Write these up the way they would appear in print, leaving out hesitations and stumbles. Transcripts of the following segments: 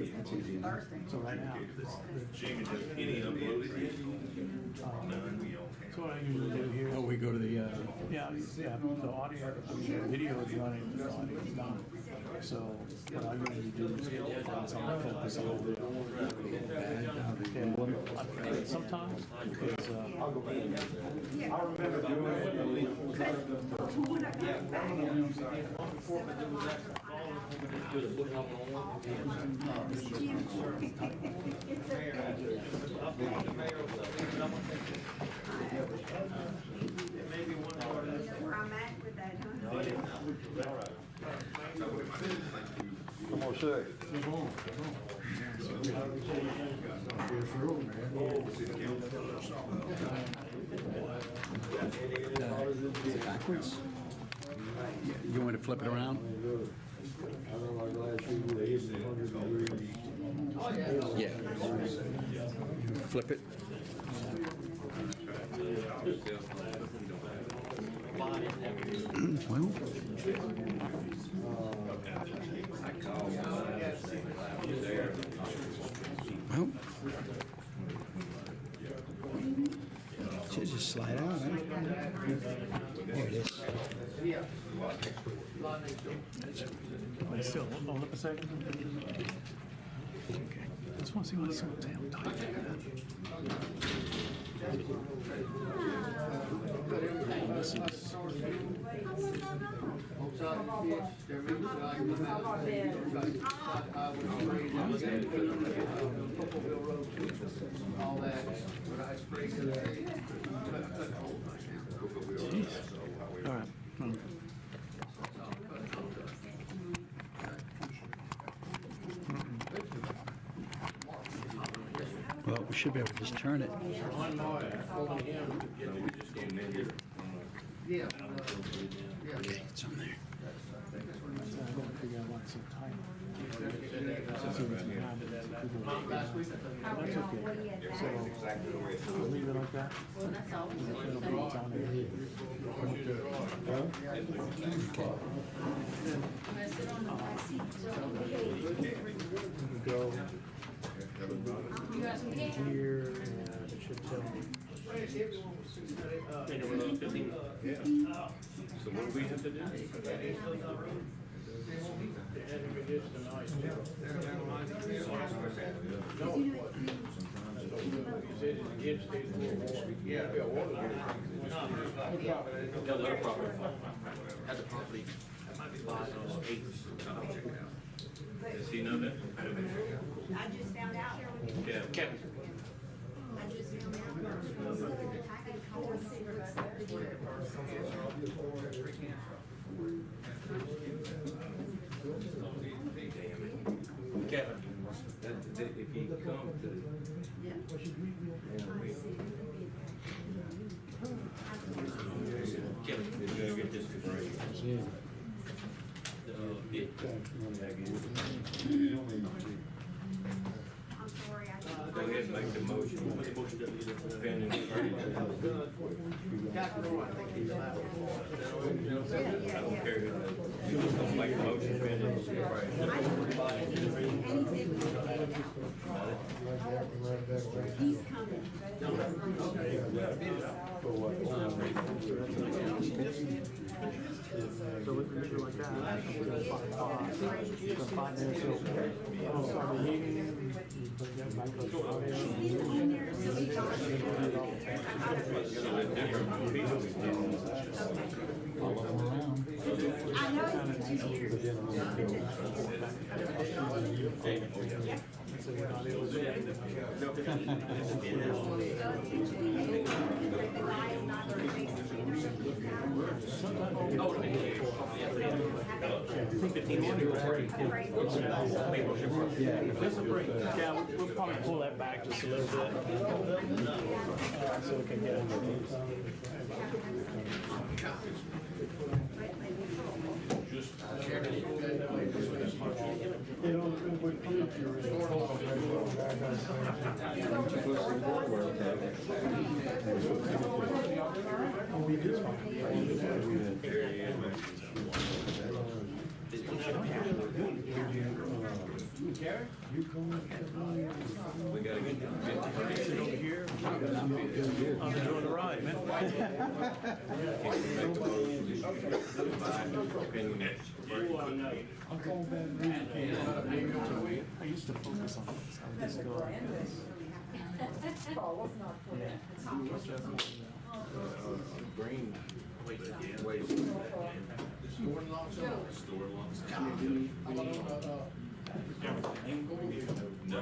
That's easy. So right now, Jamie does any uploaded? so what I usually do here. Oh, we go to the, Yeah, the audio, the video is running, the audio is done. So what I usually do is focus on the yeah, sometimes because I remember doing Where I'm at with that, huh? I'm gonna say. backwards. You want to flip it around? Yeah. You flip it. Well. Well. Should just slide out, huh? There it is. wait, still, hold up a second. Okay. I just want to see what's so damn tight. This is. All that. All right. Well, we should be able to just turn it. Yeah. Okay, it's on there. I don't figure out why it's so tight. That's okay. So, we'll leave it like that. That's all. It's on there. I'm gonna sit on the back seat, so. Go You got some game? here, and it should tell me. So what do we have to do? Tell the other property, has a property, that might be 5 or 8. Does he know that? I just found out. Yeah. Kevin, I just found out. I can call and see what's up to Kevin, if you come to Kevin, He's gonna get this break. I'm sorry, I Go ahead and make the motion. Pending I don't care who does it. You just gonna make the motion pending. and he said we could get it out. He's coming. So we can do it like that. We're gonna find 5 minutes. We'll start the meeting. You put that back up to audio. In there, so he thought. I know it's 2 years. So we're not able to. Yeah, we'll probably pull that back just a little bit. So we can get We gotta get Over here. I'm enjoying the ride, man. I used to focus on this. I would just go like this. green. Wait. No.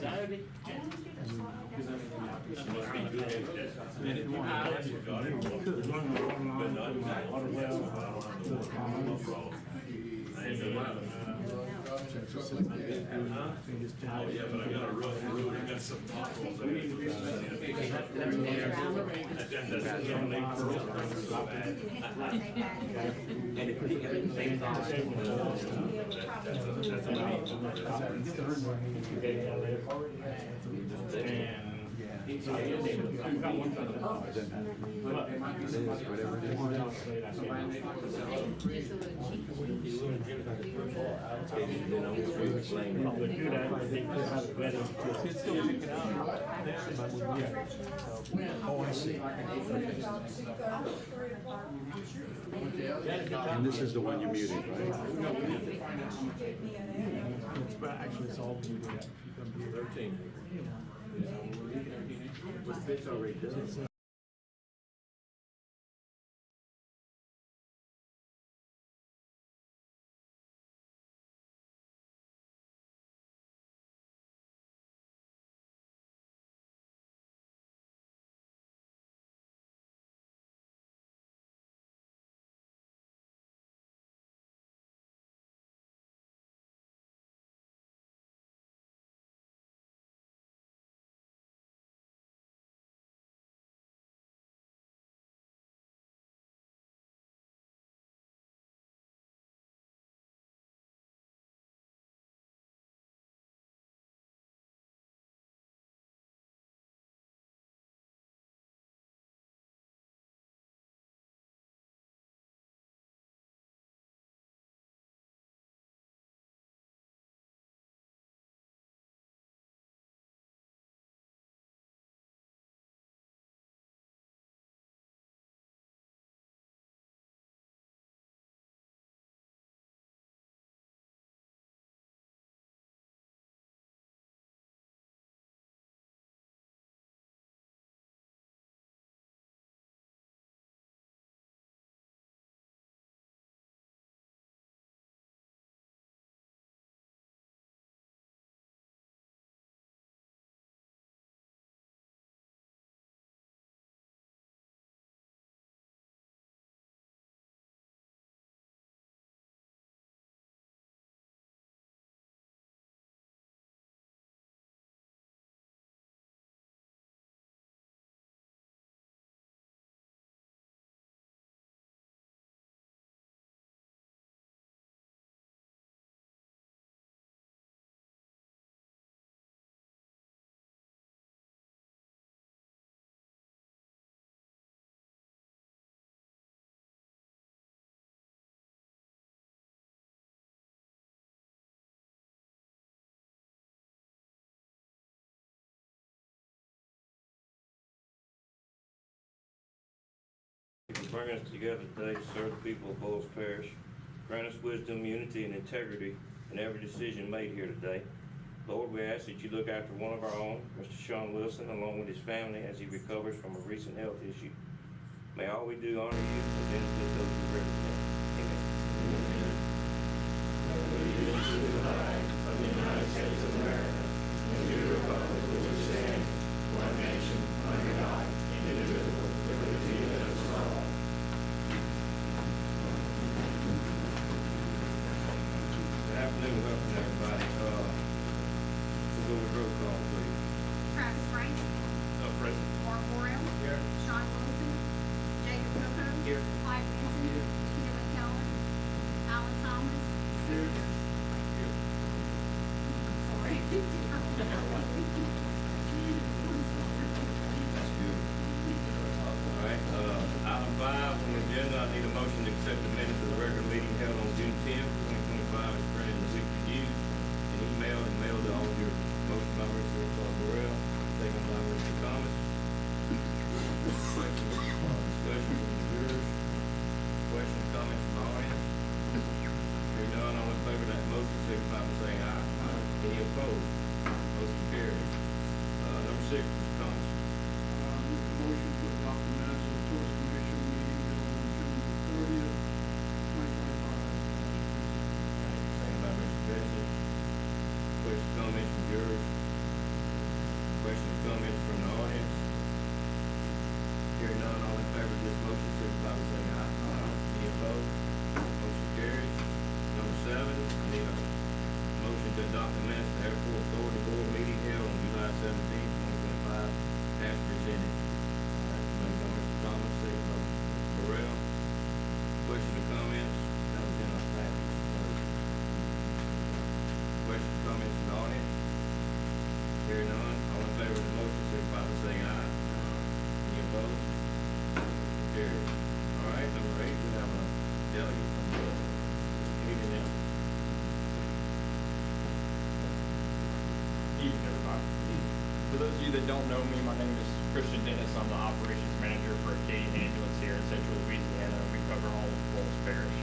Saturday? Oh, yeah, but I got a rough road, I got some potholes. And it put it in the same size. Oh, I see. And this is the one you're muting, right? But actually, it's all you do. 13. Bring us together today to serve the people of Avoyelles Parish. Grant us wisdom, unity, and integrity in every decision made here today. Lord, we ask that you look after one of our own, Mr. Sean Wilson, along with his family as he recovers from a recent health issue. May all we do honor you and benefit those who represent. Good afternoon, welcome everybody. We'll go with roll call, please. Travis Frank, Present. Mark Morrell, Here. Sean Wilson, Jacob Coco, Here. Mike Benson, For those of you that don't know me, my name is Christian Dennis. I'm the operations manager for Acadian Ambulance here in Central Louisiana. We cover all of Avoyelles Parish.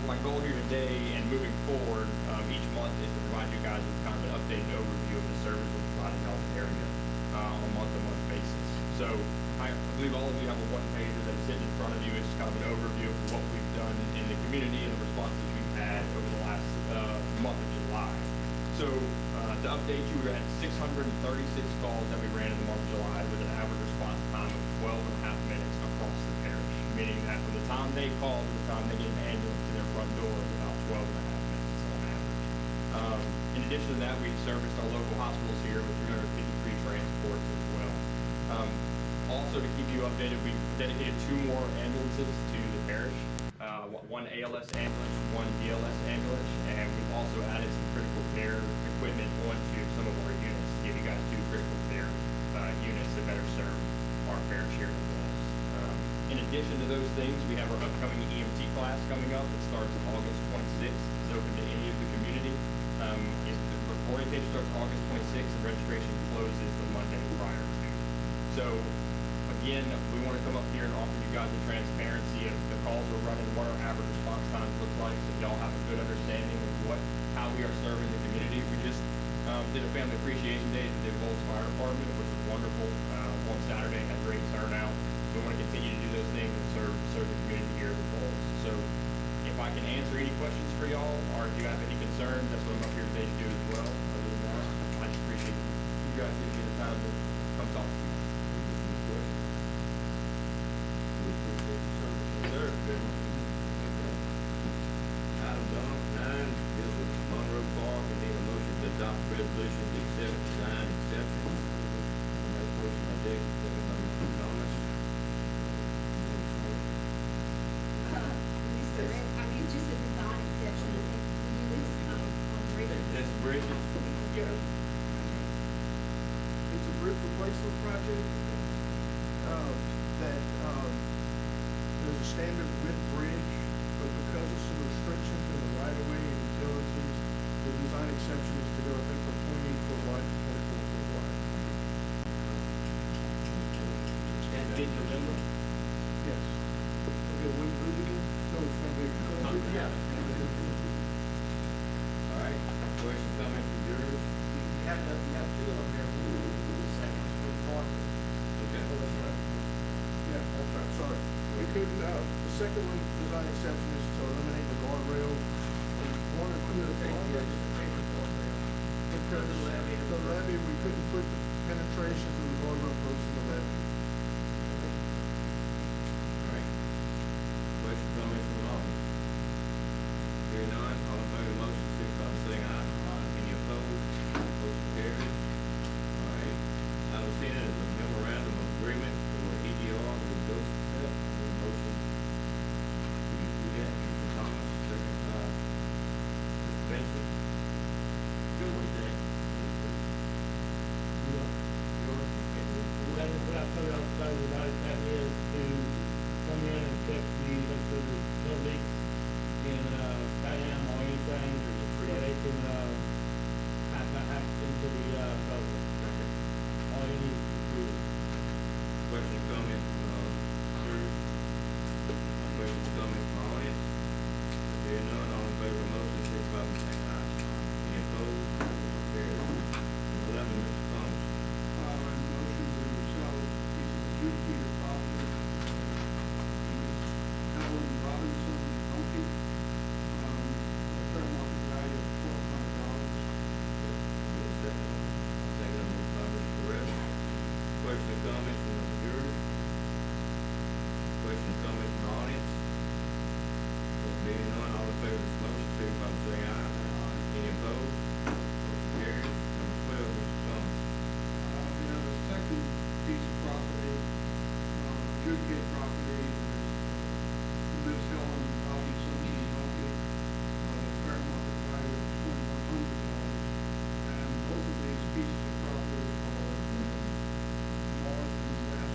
My goal here today and moving forward each month is to provide you guys with kind of an updated overview of the service we provide in the health area on a month-to-month basis. So I believe all of you have a one-pager that is sitting in front of you. It's kind of an overview of what we've done in the community and the responses we've had over the last month of July. So to update you, we had 636 calls that we ran in the month of July with an average response time of 12 and a half minutes across the parish, meaning that from the time they call to the time they get an ambulance to their front door is about 12 and a half minutes on average. In addition to that, we serviced our local hospitals here with 353 transports as well. Also, to keep you updated, we dedicated 2 more ambulances to the parish. One ALS ambulance, one DLS ambulance, and we've also added some critical care equipment onto some of our units to give you guys 2 critical care units that better serve our parish here in Avoyelles. In addition to those things, we have our upcoming EMT class coming up. It starts August 26th. It's open to any of the community. The orientation starts August 26th and registration closes the Monday prior to. So again, we want to come up here and offer you guys the transparency of the calls we're running, what our average response times look like, so y'all have a good understanding of how we are serving the community. We just did a family appreciation day at the Avoyelles Fire Department, which was wonderful. On Saturday, had great turnout. We want to continue to do those things and serve the community here at Avoyelles. So if I can answer any questions for y'all, or if you have any concerns, that's what I'm up here today to do as well. Other than that, I just appreciate you guys giving me the time to come talk to you. Item number 9 deals with Monroe Park and need a motion to adopt resolution to accept design exception. Make motion by David, second by Mr. Thomas. Mr. Red, I mean, just a design exception, we use, on bridges. That's bridges. It's a bridge replacement project, that, there's a standard width bridge, but because of some restrictions in the right of way and utilities, the design exception is to go, I think, from 28 foot wide to 24 foot wide. That bid November? Yes. Okay, when bridge again? No, it's gonna be. Yeah. All right, question, comment from jurors? You have 2 of them there. The second is for Parker. Okay. Yeah, that's right, sorry. We couldn't, the second one, design exception is to eliminate the guardrail. One or two of the because the levee, we couldn't put the penetration through the guardrail post in the levee. All right. Question, comment from the audience? Hearing none, all in favor of the motion, signify by saying aye. Any opposed? Motion carries. All right. Item 10 is a memorandum of agreement for EDR with Ghost Set. Motion. Will you do that, Mr. Thomas, second by Mr. Benson? Good with that. What I put on the about that is to come in and check the no leaks in, dam or anything that they can, hack into the, boat. All you need to do. Question, comment from, jurors? Question, comment from audience? Hearing none, all in favor of the motion, signify by saying aye. Any opposed? Motion carries. 11, Mr. Thomas. Motion to sell piece of Jupiter property. Helen Robinson, Donkey. Fair market value of $1,200. Second by Mr. Perez. Question or comment from the jury? Question or comment from the audience? Being none, all in favor of this motion, signify by saying aye. Any opposed? Motion carries. Number 12, Mr. Thomas. We have a second piece of property, Jupiter property, Miss Helen Robinson, Donkey. Fair market value of $2,100. And both of these pieces of property are north and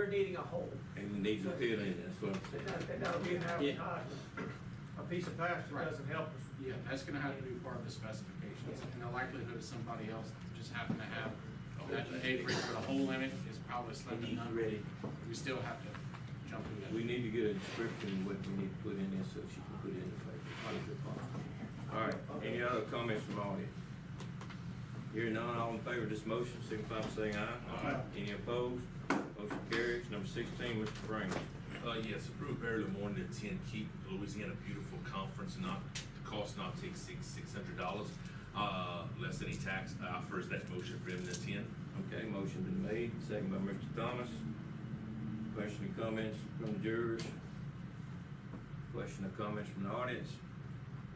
we're needing a hole. And it needs a pit in it, that's what I'm saying. That'll be an Yeah. advertisement. A piece of pasture doesn't help us. Yeah, that's gonna have to be part of the specifications, and the likelihood of somebody else just happen to have that acreage with a hole in it is probably slim to none. We still have to jump through that. We need to get a description of what we need to put in there so she can put it in the paper. All right, any other comments from audience? Hearing none, all in favor of this motion, signify by saying aye. Aye. Any opposed? Motion carries. Number 16, Mr. Frank. Yes, approved early morning to attend Keep Louisiana Beautiful Conference, the cost not to exceed $600, less any tax. I offer that motion for him to attend. Okay, motion been made, second by Mr. Thomas. Question or comments from the jurors? Question or comments from the audience?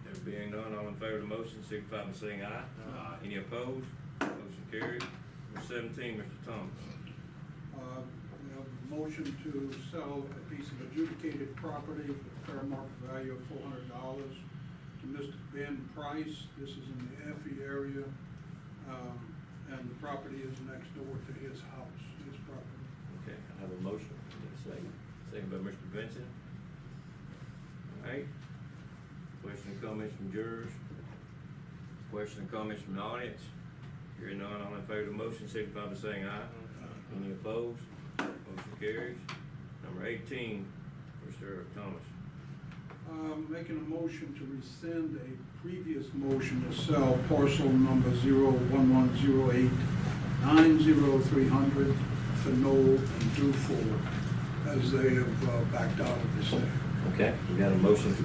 There being none, all in favor of the motion, signify by saying aye. Aye. Any opposed? Motion carries. Number 17, Mr. Thomas. We have a motion to sell a piece of adjudicated property for a fair market value of $400 to Mr. Ben Price. This is in the Effie area, and the property is next door to his house, his property. Okay, I have a motion. Need a second. Second by Mr. Benson. All right. Question and comments from jurors? Question and comments from the audience? Hearing none, all in favor of the motion, signify by saying aye. Any opposed? Motion carries. Number 18, Mr. Thomas. Making a motion to rescind a previous motion to sell parcel number 01108-90300 to Knoll and Dufour, as they have backed out of the sale. Okay, we got a motion to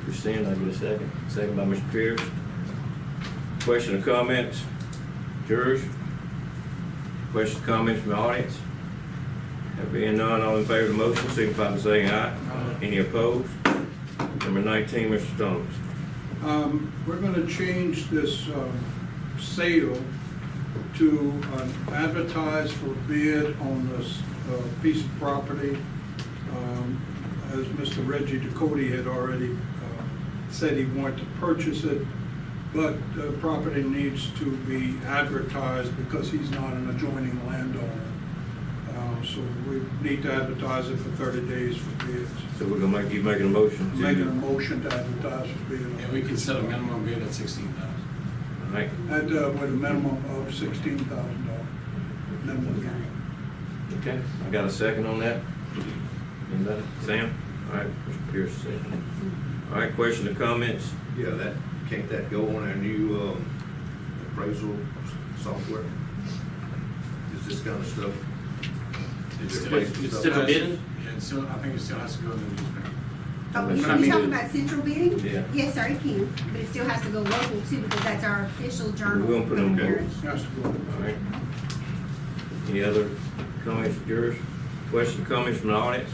rescind. I get a second. Second by Mr. Pierce. Question or comments? Jurors? Question or comments from the audience? There being none, all in favor of the motion, signify by saying aye. Any opposed? Number 19, Mr. Thomas. We're gonna change this sale to advertise for bid on this piece of property. As Mr. Reggie Ducote had already said he wanted to purchase it, but the property needs to be advertised because he's not an adjoining landowner. So we need to advertise it for 30 days for bids. So we're gonna keep making a motion to. Making a motion to advertise for bid. And we can set a minimum bid at $16,000. All right. At, with a minimum of $16,000 minimum bid. Okay, I got a second on that. Anybody? Sam? All right, Mr. Pierce, second. All right, question or comments? Yeah, can't that go on our new appraisal software? Is this kind of stuff? Is there a place for It's stuff? still bidding? Yeah, it's still, I think it still has to go in the newspaper. Oh, But you I mean- talking about central bidding? Yeah. Yes, sir, it can, but it still has to go local too, because that's our official journal. We're gonna put it on of the both. parish. Has to go. All right. Any other comments from jurors? Question, comments from the audience?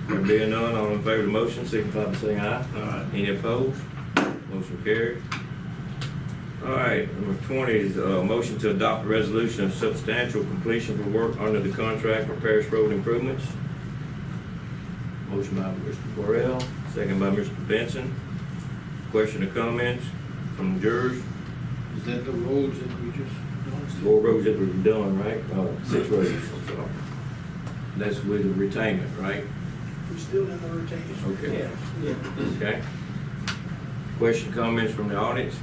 There being none, all in favor of the motion, signify by saying aye. Aye. Any opposed? Motion carried. All right, number 20 is a motion to adopt a resolution of substantial completion for work under the contract for parish road improvements. Motion by Mr. Burrell, second by Mr. Benson. Question or comments from jurors? Is that the roads that we just noticed? 4 roads that we've done, right? 6 roads, I'm sorry. That's with the retainment, right? We're still in the rotation. Okay. Yeah. Okay. Question, comments from the audience?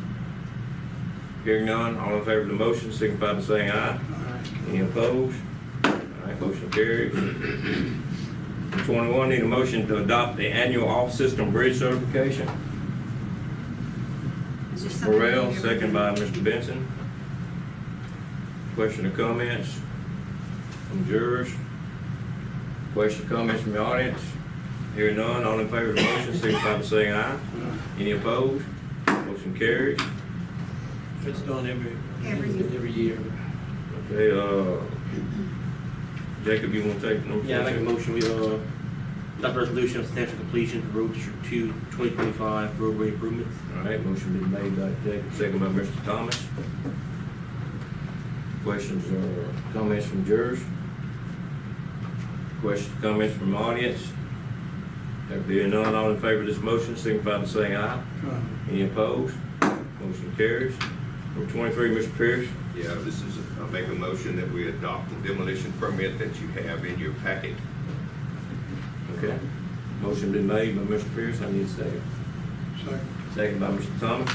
Hearing none, all in favor of the motion, signify by saying aye. Any opposed? All right, motion carries. 21, need a motion to adopt the annual off-system bridge certification. Is there something Burrell, in there? second by Mr. Benson. Question or comments from jurors? Question, comments from the audience? Hearing none, all in favor of the motion, signify by saying aye. Any opposed? Motion carries. It's done Every year. Okay, Jacob, you wanna take number 14? Yeah, I make a motion, we, adopt resolution of substantial completion for Road District 2, 2025 roadway improvements. All right, motion been made by Jacob, second by Mr. Thomas. Questions or comments from jurors? Questions, comments from audience? There being none, all in favor of this motion, signify by saying aye. Any opposed? Motion carries. Number 23, Mr. Pierce. Yeah, this is, I make a motion that we adopt the demolition permit that you have in your packet. Okay. Motion been made by Mr. Pierce, I need a second. Second by Mr. Thomas.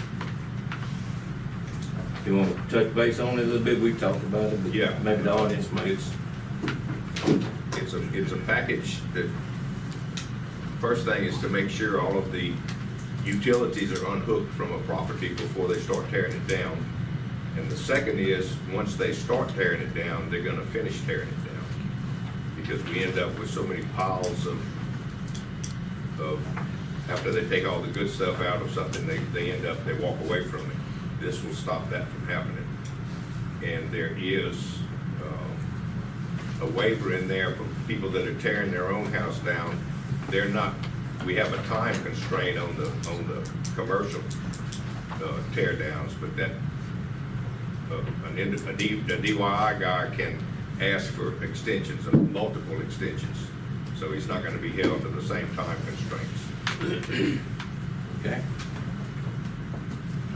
You want to touch base on it a little bit? We talked about it, but Yeah. maybe the audience might. It's a package that, first thing is to make sure all of the utilities are unhooked from a property before they start tearing it down. And the second is, once they start tearing it down, they're gonna finish tearing it down. Because we end up with so many piles of, after they take all the good stuff out of something, they walk away from it. This will stop that from happening. And there is, a waiver in there for people that are tearing their own house down. They're not, we have a time constraint on the commercial, tear downs, but that, a DIY guy can ask for extensions, multiple extensions. So he's not gonna be held to the same time constraints. Okay.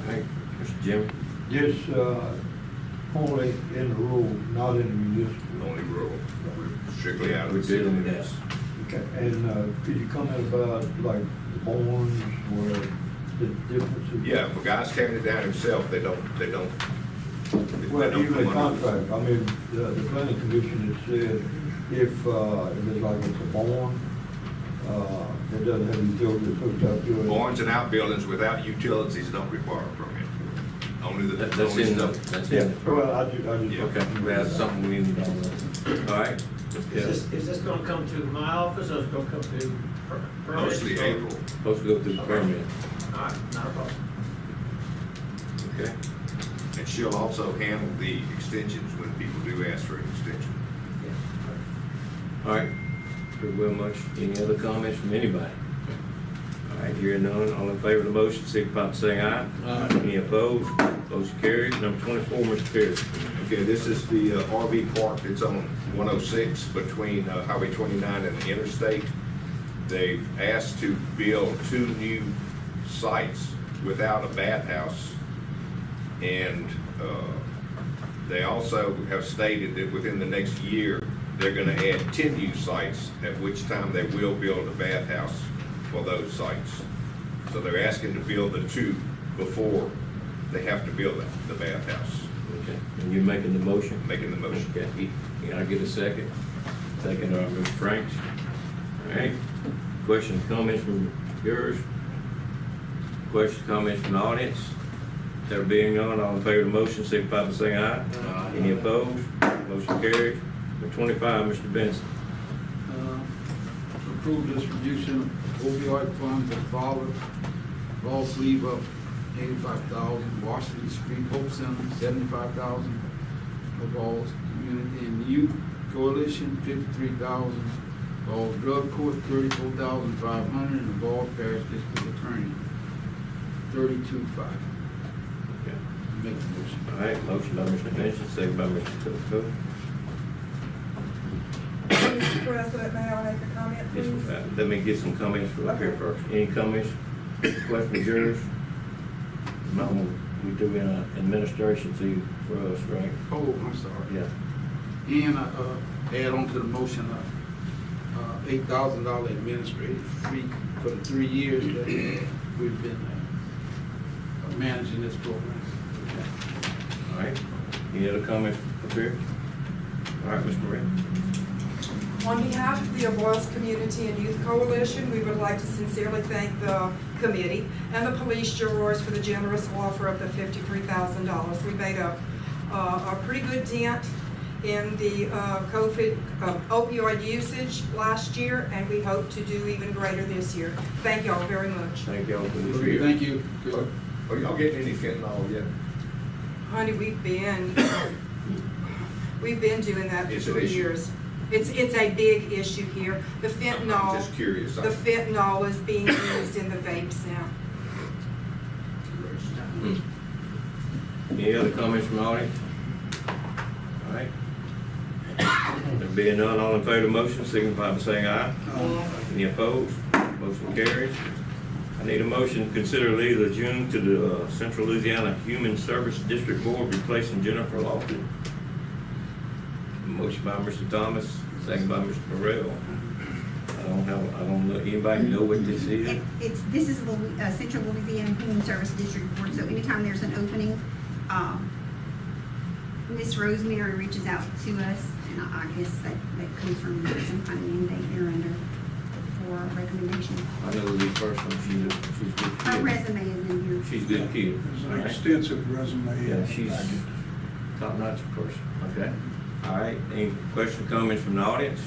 All right, Mr. Jim. This, only in the rural, not in the municipal. Only rural, we're strictly out of We're the city dealing with limits. Okay, and, could you comment about, like, the bonds, where the differences? Yeah, if a guy's tearing it down himself, they don't. Well, even come the under- contract, I mean, the planning commission has said, if it's like it's a bond, that doesn't have utilities hooked up to it. Barns and outbuildings without utilities don't require a permit. Only the, That's only in the, stuff. that's Yeah, in the. well, I just. Yeah. Okay, well, that's something we need to know. All right. Is this gonna come to my office or is it gonna come to? Parish? Mostly April. Supposed to go through the permit. All right, not a problem. Okay. And she'll also handle the extensions when people do ask for an extension. All right, very well much. Any other comments from anybody? All right, hearing none, all in favor of the motion, signify by saying aye. Aye. Any opposed? Motion carries. Number 24, Mr. Pierce. Okay, this is the RV park that's on 106 between Highway 29 and the interstate. They've asked to build 2 new sites without a bathhouse. And they also have stated that within the next year, they're gonna add 10 new sites, at which time they will build a bathhouse for those sites. So they're asking to build the 2 before they have to build the bathhouse. Okay, and you're making the motion? Making the motion. Okay, can I get a second? Second, Mr. Franks. All right, questions, comments from yours? Questions, comments from the audience? There being none, all in favor of the motion, signify by saying aye. Aye. Any opposed? Motion carries. Number 25, Mr. Benson. Approve distribution of opioid funds as follows. Ball sleeve up, 85,000, Washington Street Hope Center, 75,000, Balls Community and Youth Coalition, 53,000, Balls Drug Court, 34,500, and the Balls Parish District Attorney, 32,500. Okay. Make the motion. All right, motion by Mr. Benson, second by Mr. Cook. Mr. President, may I make a comment, Yes, please? let me get some comments from up here first. Any comments, questions, yours? No, we do in an administration fee for us, right? Oh, I'm sorry. Yeah. And, add on to the motion, $8,000 administrative fee for the 3 years that we've been, managing this program. All right, any other comments up here? All right, Ms. Moran. On behalf of the Avoyelles Community and Youth Coalition, we would like to sincerely thank the committee and the police jurors for the generous offer of the $53,000. We made a pretty good dent in the COVID opioid usage last year, and we hope to do even greater this year. Thank you all very much. Thank y'all for this year. Thank you. Are y'all getting any fentanyl yet? Honey, we've been doing that for It's an 3 issue. years. It's a big issue here. The fentanyl. I'm just curious. The fentanyl is being used in the vapes now. Any other comments from the audience? All right. There being none, all in favor of the motion, signify by saying aye. Any opposed? Motion carries. I need a motion to consider Lee Lejeune to the Central Louisiana Human Service District Board, replacing Jennifer Lofton. Motion by Mr. Thomas, second by Mr. Burrell. I don't know, anybody know what this is? This is the Central Louisiana Human Service District Board, so anytime there's an opening, Miss Rosemary reaches out to us, and I guess that comes from some kind of mandate they're under for a recommendation. I know the first one, she's a good Her kid. resume is in here. She's a good kid. It's All an right. extensive resume. Yeah, she's top-notch person, okay? All right, any questions, comments from the audience?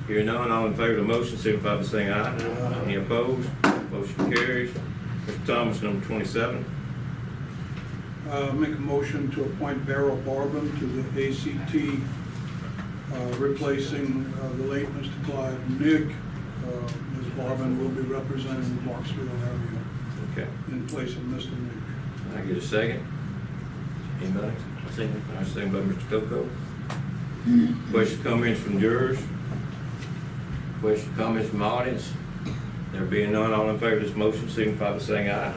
Hearing none, all in favor of the motion, signify by saying aye. Any opposed? Motion carries. Mr. Thomas, number 27. Make a motion to appoint Beryl Barbin to the ACT, replacing the late Mr. Clyde Nick. Ms. Barbin will be representing the Clarksville area Okay, in place of Mr. Nick. I get a second? Anybody? Second. All right, second by Mr. Coco. Question, comments from jurors? Question, comments from the audience? There being none, all in favor of this motion, signify by saying aye.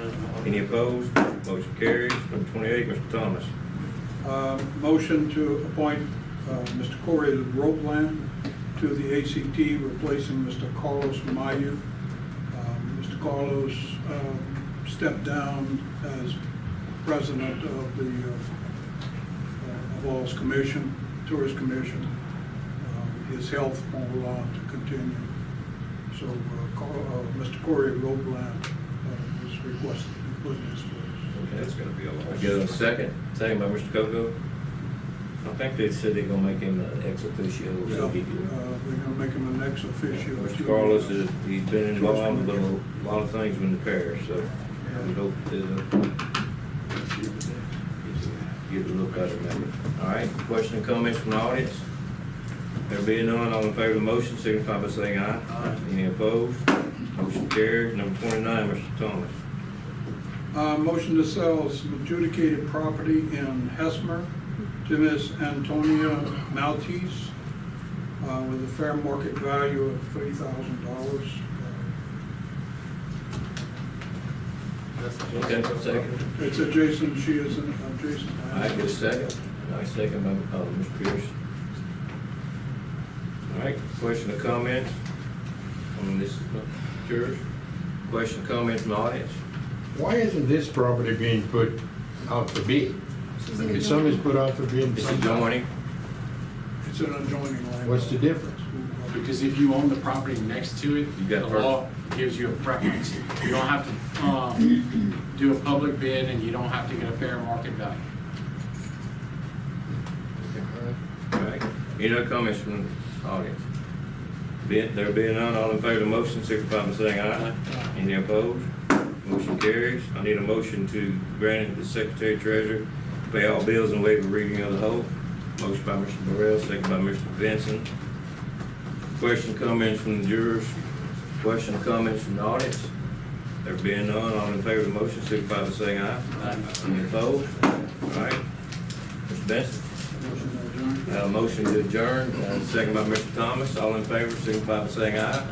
Any opposed? Motion carries. Number 28, Mr. Thomas. Motion to appoint Mr. Corey Ropeland to the ACT, replacing Mr. Carlos Mayu. Mr. Carlos stepped down as president of the Avoyelles Commission, Tourist Commission. His health won't allow him to continue. So Mr. Corey Ropeland is requested to put in his place. Okay, that's gonna be a lot. I get a second, second by Mr. Coco. I think they said they're gonna make him an ex officio, so he can. We're gonna make him an ex officio. Mr. Carlos he's been involved with a lot of things in the parish, so we hope to get a look at it maybe. All right, question and comments from the audience? There being none, all in favor of the motion, signify by saying aye. Any opposed? Motion carries. Number 29, Mr. Thomas. Motion to sell some adjudicated property in Hesmer to Ms. Antonia Maltese with a fair market value of $30,000. Okay, second. It's adjacent, she is an adjacent. I get a second. I second by Mr. Pierce. All right, question or comments on this, yours? Question, comments from the audience? Why isn't this property being put out for bid? I mean, some is put out for bid and It's some not. adjoining. It's an adjoining land. What's the difference? Because if you own the property next to it, You got the first. law gives you a preference. You don't have to, do a public bid, and you don't have to get a fair market value. All right, any other comments from the audience? There being none, all in favor of the motion, signify by saying aye. Any opposed? Motion carries. I need a motion to grant the secretary treasurer to pay all bills and waive the reading of the whole. Motion by Mr. Burrell, second by Mr. Benson. Question, comments from the jurors? Question, comments from the audience? There being none, all in favor of the motion, signify by saying aye. Any opposed? All right. Mr. Benson? Motion to adjourn. Motion to adjourn, second by Mr. Thomas. All in favor, signify by saying aye.